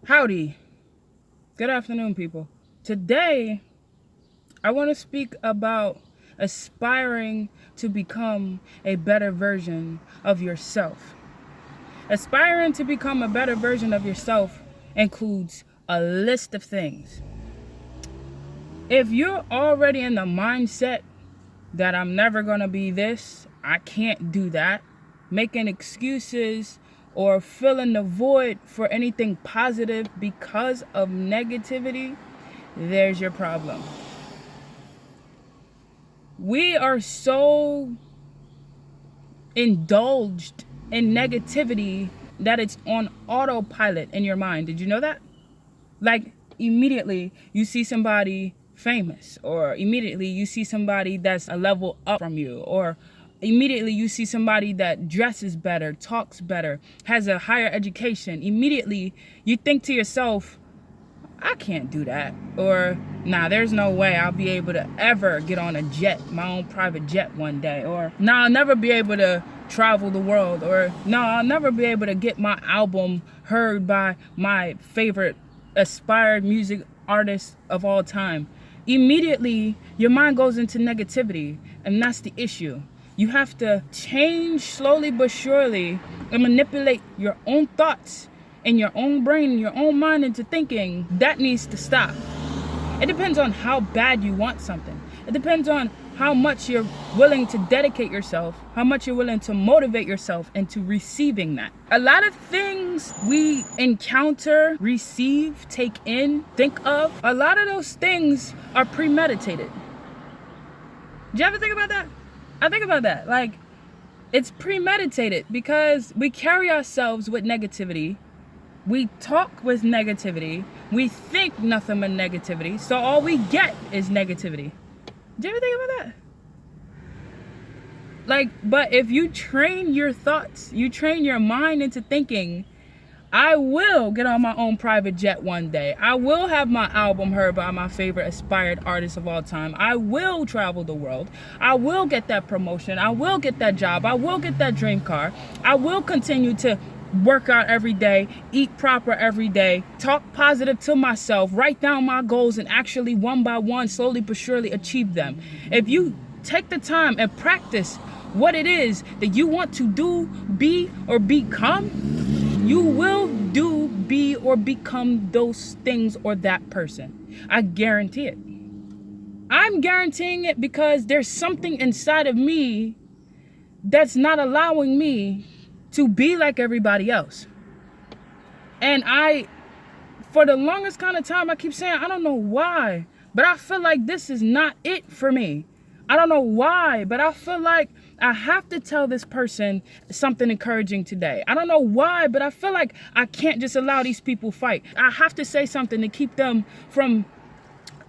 Howdy. Good afternoon, people. Today, I want to speak about aspiring to become a better version of yourself. Aspiring to become a better version of yourself includes a list of things. If you're already in the mindset that I'm never going to be this, I can't do that, making excuses or filling the void for anything positive because of negativity, there's your problem. We are so indulged in negativity that it's on autopilot in your mind. Did you know that? Like, immediately you see somebody famous, or immediately you see somebody that's a level up from you, or immediately you see somebody that dresses better, talks better, has a higher education. Immediately you think to yourself, I can't do that. Or, nah, there's no way I'll be able to ever get on a jet, my own private jet one day. Or, nah, I'll never be able to travel the world. Or, no, I'll never be able to get my album heard by my favorite aspired music artist of all time. Immediately, your mind goes into negativity, and that's the issue. You have to change slowly but surely and manipulate your own thoughts in your own brain, your own mind into thinking that needs to stop. It depends on how bad you want something. It depends on how much you're willing to dedicate yourself, how much you're willing to motivate yourself into receiving that. A lot of things we encounter, receive, take in, think of, a lot of those things are premeditated. Did you ever think about that? I think about that. Like, it's premeditated because we carry ourselves with negativity. We talk with negativity. We think nothing but negativity. So all we get is negativity. Did you ever think about that? Like, but if you train your thoughts, you train your mind into thinking, I will get on my own private jet one day. I will have my album heard by my favorite aspired artist of all time. I will travel the world. I will get that promotion. I will get that job. I will get that dream car. I will continue to work out every day, eat proper every day, talk positive to myself, write down my goals, and actually one by one, slowly but surely achieve them. If you take the time and practice what it is that you want to do, be, or become, you will do, be, or become those things or that person. I guarantee it. I'm guaranteeing it because there's something inside of me that's not allowing me to be like everybody else. And for the longest kind of time, I keep saying, I don't know why, but I feel like this is not it for me. I don't know why, but I feel like I have to tell this person something encouraging today. I don't know why, but I feel like I can't just allow these people fight. I have to say something to keep them from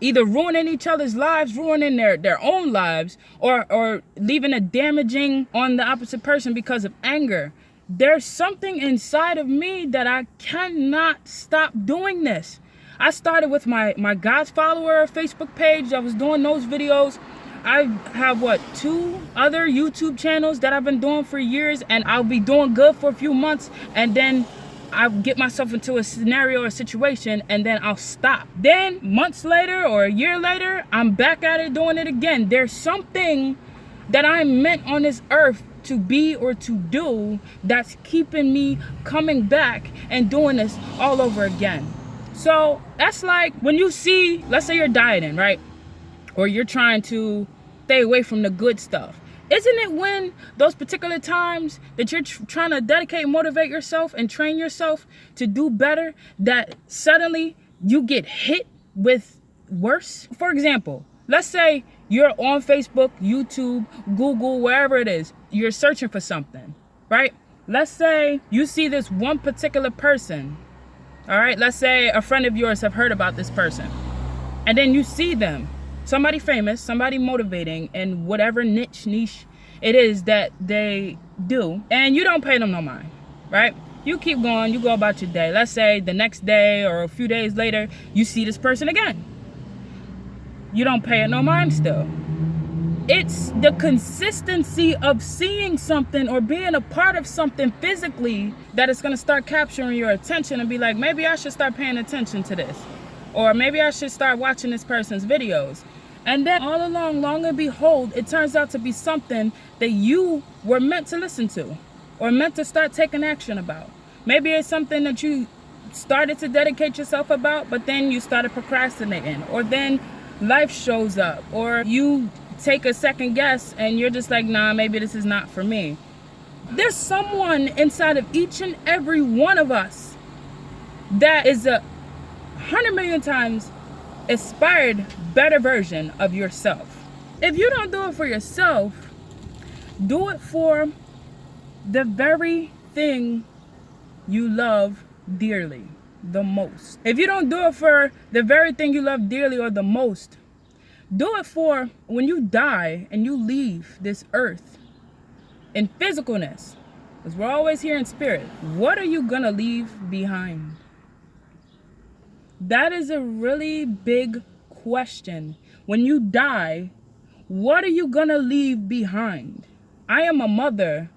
either ruining each other's lives, ruining their own lives, or leaving a damaging on the opposite person because of anger. There's something inside of me that I cannot stop doing this. I started with my God's Follower Facebook page. I was doing those videos. I have, 2 other YouTube channels that I've been doing for years, and I'll be doing good for a few months, and then I'll get myself into a scenario or situation, and then I'll stop. Then months later or a year later, I'm back at it doing it again. There's something that I'm meant on this earth to be or to do that's keeping me coming back and doing this all over again. So that's like when you see, let's say you're dieting, right? Or you're trying to stay away from the good stuff. Isn't it when those particular times that you're trying to dedicate, motivate yourself and train yourself to do better, that suddenly you get hit with worse? For example, let's say you're on Facebook, YouTube, Google, wherever it is, you're searching for something, right? Let's say you see this one particular person, all right? Let's say a friend of yours have heard about this person, and then you see them, somebody famous, somebody motivating in whatever niche it is that they do, and you don't pay them no mind, right? You keep going, you go about your day. Let's say the next day or a few days later, you see this person again. You don't pay it no mind still. It's the consistency of seeing something or being a part of something physically that is going to start capturing your attention and be like, maybe I should start paying attention to this. Or maybe I should start watching this person's videos. And then all along, long and behold, it turns out to be something that you were meant to listen to or meant to start taking action about. Maybe it's something that you started to dedicate yourself about, but then you started procrastinating, or then life shows up, or you take a second guess and you're just like, nah, maybe this is not for me. There's someone inside of each and every one of us that is 100 million times inspired better version of yourself. If you don't do it for yourself, do it for the very thing you love dearly the most. If you don't do it for the very thing you love dearly or the most, do it for when you die and you leave this earth in physicalness, because we're always here in spirit. What are you gonna leave behind? That is a really big question. When you die, what are you gonna leave behind? I am a mother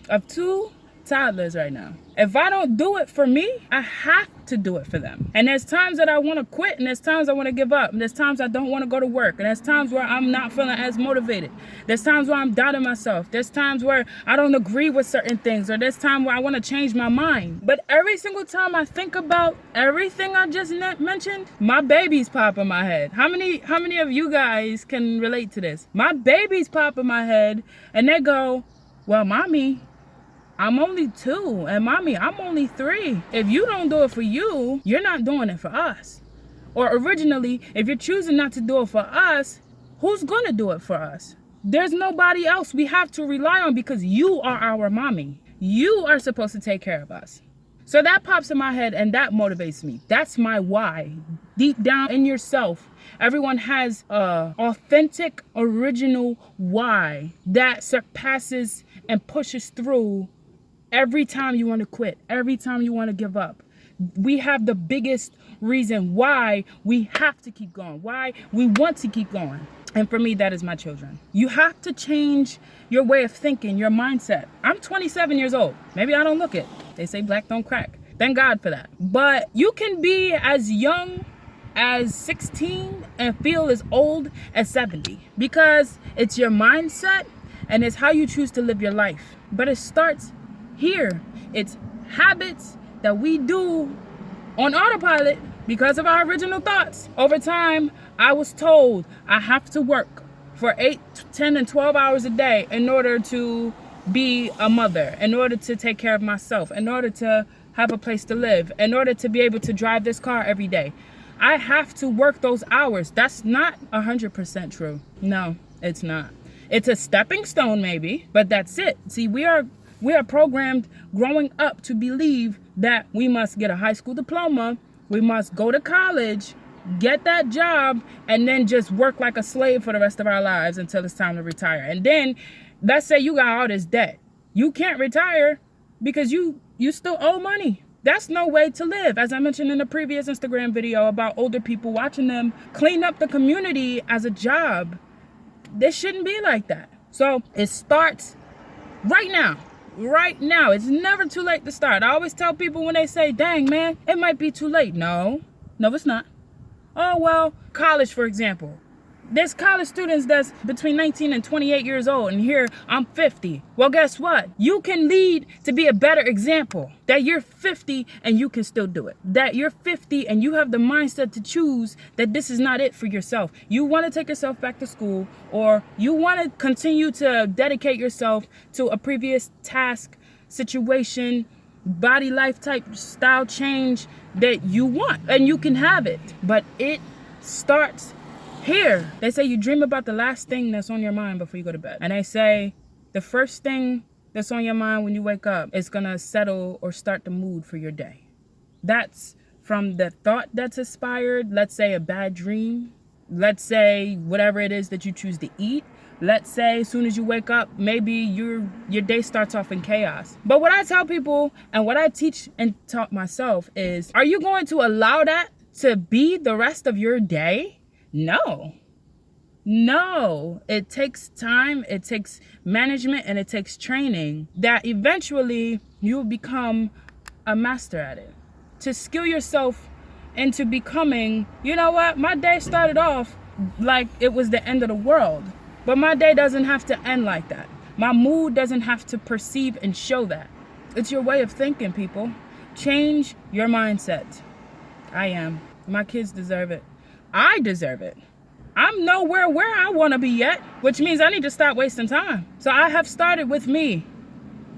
of 2 toddlers right now. If I don't do it for me, I have to do it for them. And there's times that I want to quit, and there's times I want to give up, and there's times I don't want to go to work, and there's times where I'm not feeling as motivated. There's times where I'm doubting myself. There's times where I don't agree with certain things, or there's time where I want to change my mind. But every single time I think about everything I just mentioned, my babies pop in my head. How many of you guys can relate to this? My babies pop in my head, and they go, well, mommy, I'm only 2, and mommy, I'm only 3. If you don't do it for you, you're not doing it for us. Or originally, if you're choosing not to do it for us, who's gonna do it for us? There's nobody else we have to rely on, because you are our mommy. You are supposed to take care of us. So that pops in my head, and that motivates me. That's my why. Deep down in yourself, everyone has a authentic, original why that surpasses and pushes through every time you want to quit, every time you want to give up. We have the biggest reason why we have to keep going, why we want to keep going. And for me, that is my children. You have to change your way of thinking, your mindset. I'm 27 years old. Maybe I don't look it. They say black don't crack. Thank God for that. But you can be as young as 16 and feel as old as 70, because it's your mindset and it's how you choose to live your life. But it starts here. It's habits that we do on autopilot because of our original thoughts. Over time, I was told I have to work for 8, 10, and 12 hours a day in order to be a mother, in order to take care of myself, in order to have a place to live, in order to be able to drive this car every day. I have to work those hours. That's not 100% true. No, it's not. It's a stepping stone maybe, but that's it. See, we are programmed growing up to believe that we must get a high school diploma, we must go to college, get that job, and then just work like a slave for the rest of our lives until it's time to retire. And then let's say you got all this debt. You can't retire because you still owe money. That's no way to live. As I mentioned in the previous Instagram video about older people, watching them clean up the community as a job. This shouldn't be like that. So it starts right now. Right now. It's never too late to start. I always tell people when they say, dang, man, it might be too late. No, it's not. Oh, well, college, for example. There's college students that's between 19 and 28 years old, and here I'm 50. Well, guess what? You can lead to be a better example. That you're 50 and you can still do it. That you're 50 and you have the mindset to choose that this is not it for yourself. You want to take yourself back to school, or you want to continue to dedicate yourself to a previous task, situation, body life type style change that you want, and you can have it. But it starts here. They say you dream about the last thing that's on your mind before you go to bed. And they say the first thing that's on your mind when you wake up is gonna settle or start the mood for your day. That's from the thought that's inspired. Let's say a bad dream. Let's say whatever it is that you choose to eat. Let's say as soon as you wake up, maybe your day starts off in chaos. But what I tell people and what I teach and taught myself is, are you going to allow that to be the rest of your day? No. No, it takes time, it takes management, and it takes training that eventually you will become a master at it. To skill yourself into becoming, you know what, my day started off like it was the end of the world, but my day doesn't have to end like that. My mood doesn't have to perceive and show that. It's your way of thinking, people. Change your mindset. I am. My kids deserve it. I deserve it. I'm nowhere where I want to be yet, which means I need to stop wasting time. So I have started with me,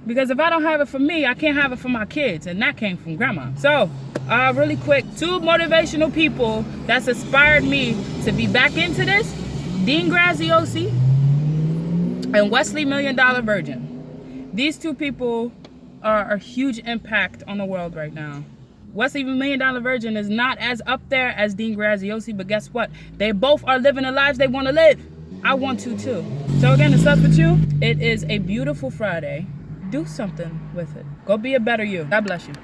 because if I don't have it for me, I can't have it for my kids, and that came from grandma. So really quick, 2 motivational people that's inspired me to be back into this: Dean Graziosi and Wesley $1 Million Virgin. These 2 people are a huge impact on the world right now. Wesley $1 Million Virgin is not as up there as Dean Graziosi, but guess what? They both are living the lives they want to live. I want to too. So again, it's up with you. It is a beautiful Friday. Do something with it. Go be a better you. God bless you.